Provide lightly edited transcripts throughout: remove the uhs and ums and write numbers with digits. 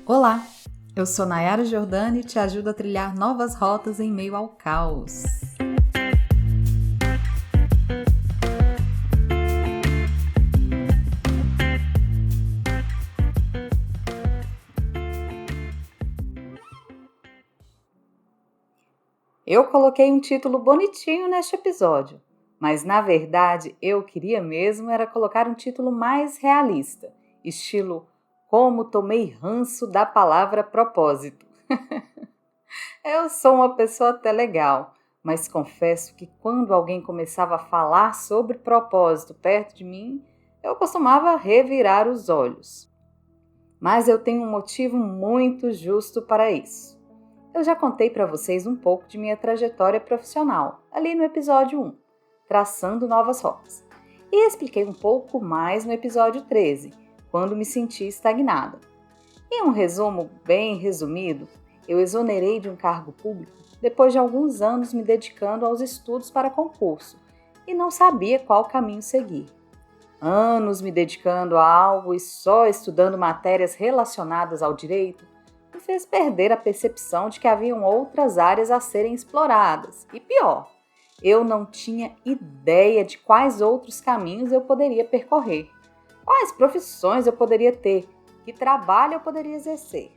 Olá, eu sou Nayara Jordani e te ajudo a trilhar novas rotas em meio ao caos. Eu coloquei um título bonitinho neste episódio, mas na verdade eu queria mesmo era colocar um título mais realista, estilo Como tomei ranço da palavra propósito. Eu sou uma pessoa até legal, mas confesso que quando alguém começava a falar sobre propósito perto de mim, eu costumava revirar os olhos. Mas eu tenho um motivo muito justo para isso. Eu já contei para vocês um pouco de minha trajetória profissional, ali no episódio 1, traçando novas rotas. E expliquei um pouco mais no episódio 13, quando me senti estagnada. Em um resumo bem resumido, eu exonerei de um cargo público depois de alguns anos me dedicando aos estudos para concurso e não sabia qual caminho seguir. Anos me dedicando a algo e só estudando matérias relacionadas ao direito me fez perder a percepção de que haviam outras áreas a serem exploradas. E pior, eu não tinha ideia de quais outros caminhos eu poderia percorrer, quais profissões eu poderia ter, que trabalho eu poderia exercer.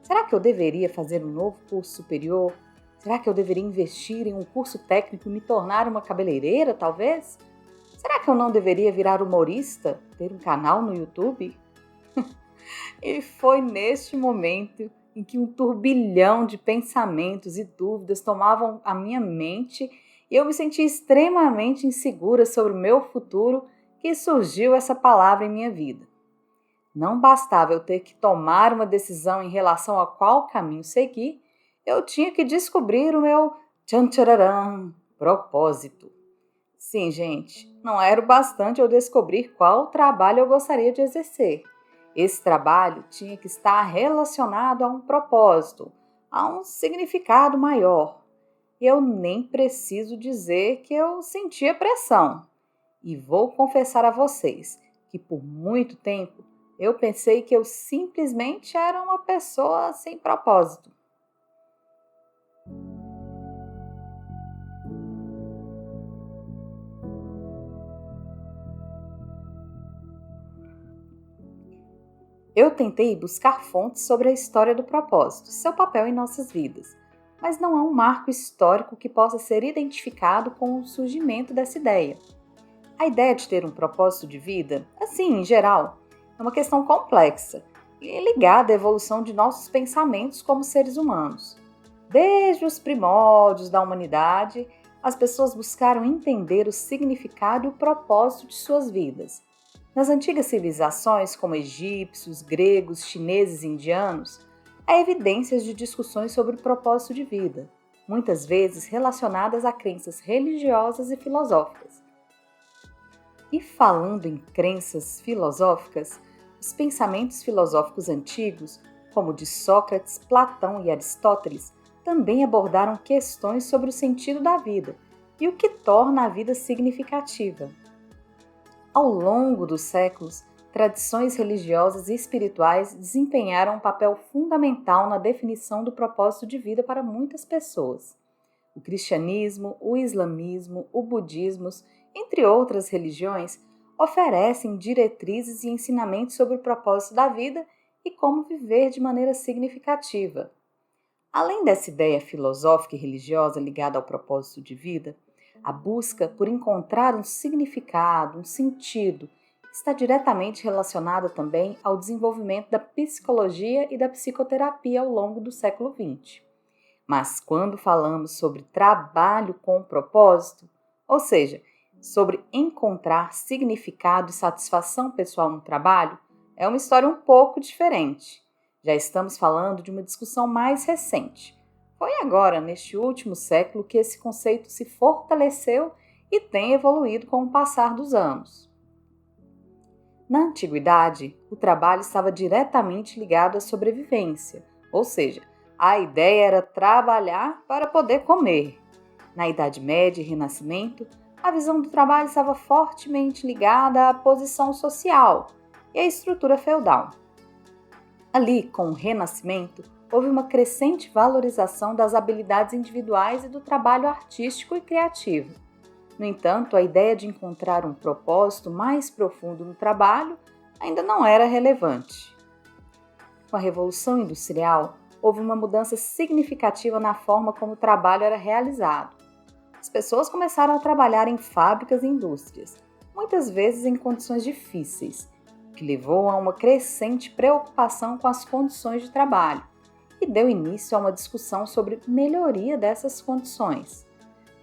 Será que eu deveria fazer um novo curso superior? Será que eu deveria investir em um curso técnico e me tornar uma cabeleireira, talvez? Será que eu não deveria virar humorista, ter um canal no YouTube? E foi neste momento em que um turbilhão de pensamentos e dúvidas tomavam a minha mente e eu me senti extremamente insegura sobre o meu futuro que surgiu essa palavra em minha vida. Não bastava eu ter que tomar uma decisão em relação a qual caminho seguir, eu tinha que descobrir o meu propósito. Sim, gente, não era o bastante eu descobrir qual trabalho eu gostaria de exercer. Esse trabalho tinha que estar relacionado a um propósito, a um significado maior. E eu nem preciso dizer que eu sentia pressão. E vou confessar a vocês que por muito tempo eu pensei que eu simplesmente era uma pessoa sem propósito. Eu tentei buscar fontes sobre a história do propósito, seu papel em nossas vidas, mas não há um marco histórico que possa ser identificado com o surgimento dessa ideia. A ideia de ter um propósito de vida, assim, em geral, é uma questão complexa e ligada à evolução de nossos pensamentos como seres humanos. Desde os primórdios da humanidade, as pessoas buscaram entender o significado e o propósito de suas vidas. Nas antigas civilizações, como egípcios, gregos, chineses e indianos, há evidências de discussões sobre o propósito de vida, muitas vezes relacionadas a crenças religiosas e filosóficas. E falando em crenças filosóficas, os pensamentos filosóficos antigos, como o de Sócrates, Platão e Aristóteles, também abordaram questões sobre o sentido da vida e o que torna a vida significativa. Ao longo dos séculos, tradições religiosas e espirituais desempenharam um papel fundamental na definição do propósito de vida para muitas pessoas. O cristianismo, o islamismo, o budismo, entre outras religiões, oferecem diretrizes e ensinamentos sobre o propósito da vida e como viver de maneira significativa. Além dessa ideia filosófica e religiosa ligada ao propósito de vida, a busca por encontrar um significado, um sentido, está diretamente relacionada também ao desenvolvimento da psicologia e da psicoterapia ao longo do século XX. Mas quando falamos sobre trabalho com propósito, ou seja, sobre encontrar significado e satisfação pessoal no trabalho, é uma história um pouco diferente. Já estamos falando de uma discussão mais recente. Foi agora, neste último século, que esse conceito se fortaleceu e tem evoluído com o passar dos anos. Na antiguidade, o trabalho estava diretamente ligado à sobrevivência, ou seja, a ideia era trabalhar para poder comer. Na Idade Média e Renascimento, a visão do trabalho estava fortemente ligada à posição social e à estrutura feudal. Ali, com o Renascimento, houve uma crescente valorização das habilidades individuais e do trabalho artístico e criativo. No entanto, a ideia de encontrar um propósito mais profundo no trabalho ainda não era relevante. Com a Revolução Industrial, houve uma mudança significativa na forma como o trabalho era realizado. As pessoas começaram a trabalhar em fábricas e indústrias, muitas vezes em condições difíceis, que levou a uma crescente preocupação com as condições de trabalho e deu início a uma discussão sobre melhoria dessas condições.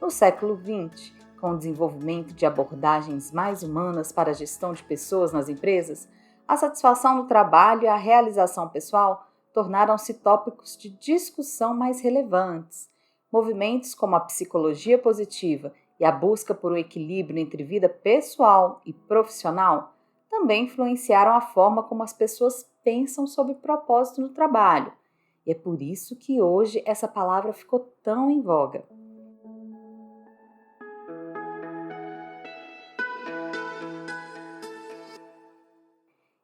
No século XX, com o desenvolvimento de abordagens mais humanas para a gestão de pessoas nas empresas, a satisfação no trabalho e a realização pessoal tornaram-se tópicos de discussão mais relevantes. Movimentos como a psicologia positiva e a busca por um equilíbrio entre vida pessoal e profissional também influenciaram a forma como as pessoas pensam sobre propósito no trabalho. E é por isso que hoje essa palavra ficou tão em voga.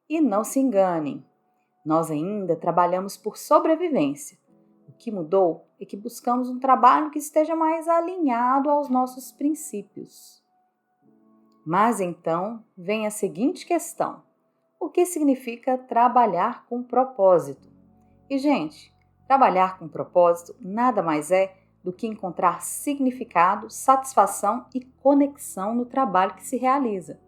E não se enganem, nós ainda trabalhamos por sobrevivência. O que mudou é que buscamos um trabalho que esteja mais alinhado aos nossos princípios. Mas então vem a seguinte questão: o que significa trabalhar com propósito? E, gente, trabalhar com propósito nada mais é do que encontrar significado, satisfação e conexão no trabalho que se realiza.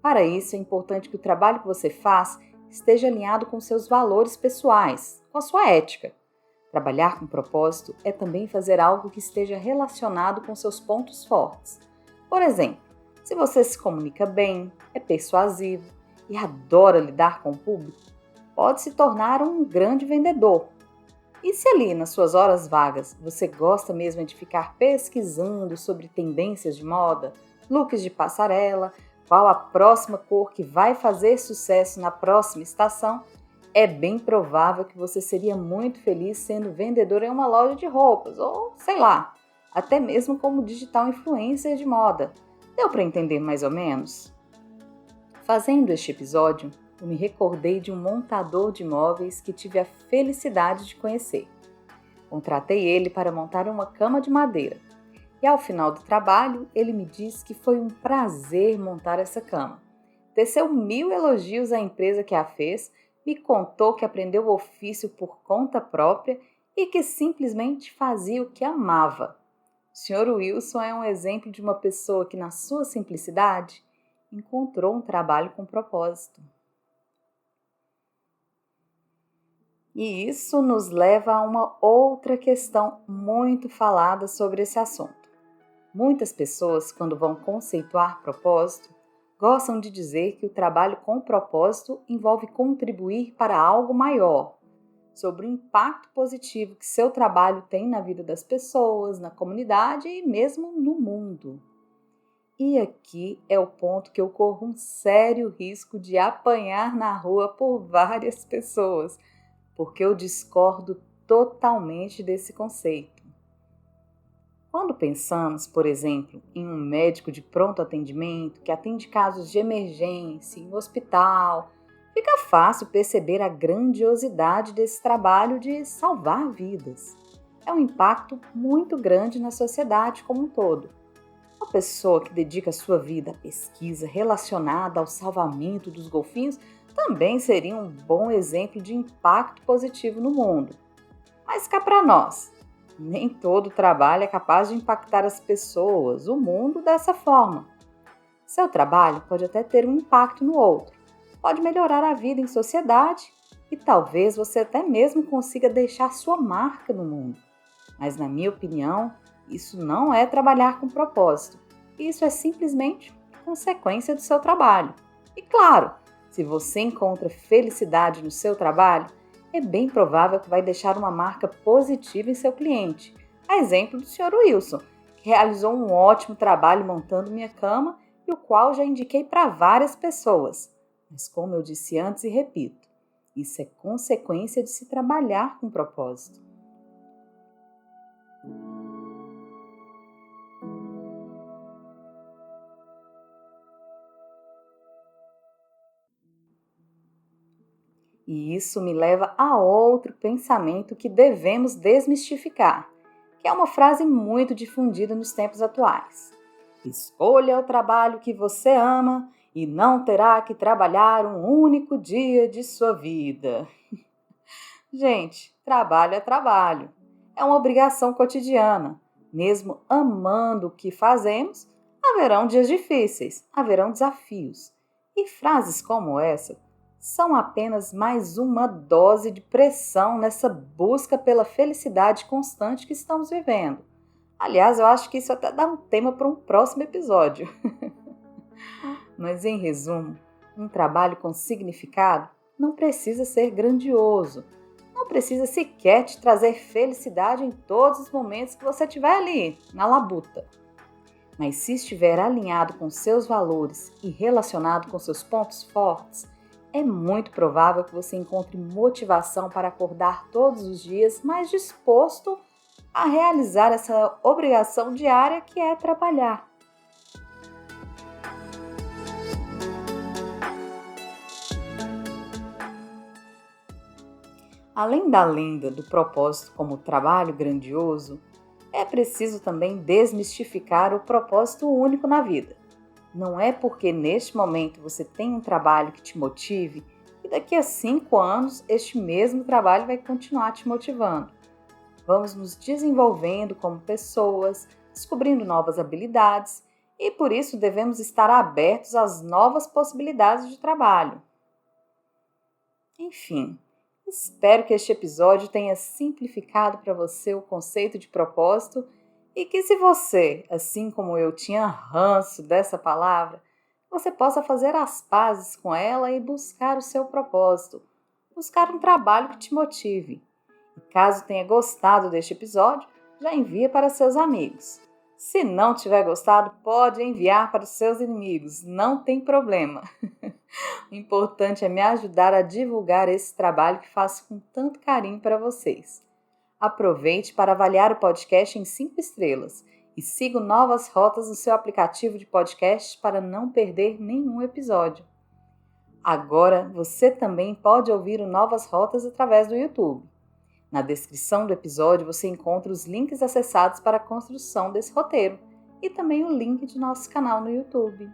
Para isso, é importante que o trabalho que você faz esteja alinhado com seus valores pessoais, com a sua ética. Trabalhar com propósito é também fazer algo que esteja relacionado com seus pontos fortes. Por exemplo, se você se comunica bem, é persuasivo e adora lidar com o público, pode se tornar um grande vendedor. E se ali, nas suas horas vagas, você gosta mesmo de ficar pesquisando sobre tendências de moda, looks de passarela, qual a próxima cor que vai fazer sucesso na próxima estação, é bem provável que você seria muito feliz sendo vendedor em uma loja de roupas, ou sei lá, até mesmo como digital influencer de moda. Deu para entender mais ou menos? Fazendo este episódio, eu me recordei de um montador de móveis que tive a felicidade de conhecer. Contratei ele para montar uma cama de madeira. E ao final do trabalho, ele me disse que foi um prazer montar essa cama. Teceu 1000 elogios à empresa que a fez, me contou que aprendeu o ofício por conta própria e que simplesmente fazia o que amava. O Sr. Wilson é um exemplo de uma pessoa que, na sua simplicidade, encontrou um trabalho com propósito. E isso nos leva a uma outra questão muito falada sobre esse assunto. Muitas pessoas, quando vão conceituar propósito, gostam de dizer que o trabalho com propósito envolve contribuir para algo maior, sobre o impacto positivo que seu trabalho tem na vida das pessoas, na comunidade e mesmo no mundo. E aqui é o ponto que eu corro um sério risco de apanhar na rua por várias pessoas, porque eu discordo totalmente desse conceito. Quando pensamos, por exemplo, em um médico de pronto atendimento que atende casos de emergência em hospital, fica fácil perceber a grandiosidade desse trabalho de salvar vidas. É um impacto muito grande na sociedade como um todo. Uma pessoa que dedica sua vida à pesquisa relacionada ao salvamento dos golfinhos também seria um bom exemplo de impacto positivo no mundo. Mas cá para nós, nem todo trabalho é capaz de impactar as pessoas, o mundo dessa forma. Seu trabalho pode até ter um impacto no outro, pode melhorar a vida em sociedade e talvez você até mesmo consiga deixar sua marca no mundo. Mas, na minha opinião, isso não é trabalhar com propósito. Isso é simplesmente consequência do seu trabalho. E claro, se você encontra felicidade no seu trabalho, é bem provável que vai deixar uma marca positiva em seu cliente. A exemplo do Sr. Wilson, que realizou um ótimo trabalho montando minha cama e o qual já indiquei para várias pessoas. Mas como eu disse antes e repito, isso é consequência de se trabalhar com propósito. E isso me leva a outro pensamento que devemos desmistificar, que é uma frase muito difundida nos tempos atuais. Escolha o trabalho que você ama e não terá que trabalhar um único dia de sua vida. Gente, trabalho é trabalho. É uma obrigação cotidiana. Mesmo amando o que fazemos, haverão dias difíceis, haverão desafios. E frases como essa são apenas mais uma dose de pressão nessa busca pela felicidade constante que estamos vivendo. Aliás, eu acho que isso até dá um tema para um próximo episódio. Mas, em resumo, um trabalho com significado não precisa ser grandioso. Não precisa sequer te trazer felicidade em todos os momentos que você estiver ali, na labuta. Mas se estiver alinhado com seus valores e relacionado com seus pontos fortes, é muito provável que você encontre motivação para acordar todos os dias mais disposto a realizar essa obrigação diária que é trabalhar. Além da lenda do propósito como trabalho grandioso, é preciso também desmistificar o propósito único na vida. Não é porque neste momento você tem um trabalho que te motive que daqui a 5 anos este mesmo trabalho vai continuar te motivando. Vamos nos desenvolvendo como pessoas, descobrindo novas habilidades e por isso devemos estar abertos às novas possibilidades de trabalho. Enfim, espero que este episódio tenha simplificado para você o conceito de propósito e que se você, assim como eu, tinha ranço dessa palavra, você possa fazer as pazes com ela e buscar o seu propósito, buscar um trabalho que te motive. E caso tenha gostado deste episódio, já envia para seus amigos. Se não tiver gostado, pode enviar para os seus inimigos, não tem problema. O importante é me ajudar a divulgar esse trabalho que faço com tanto carinho para vocês. Aproveite para avaliar o podcast em 5 estrelas e siga o Novas Rotas no seu aplicativo de podcast para não perder nenhum episódio. Agora, você também pode ouvir o Novas Rotas através do YouTube. Na descrição do episódio você encontra os links acessados para a construção desse roteiro e também o link de nosso canal no YouTube.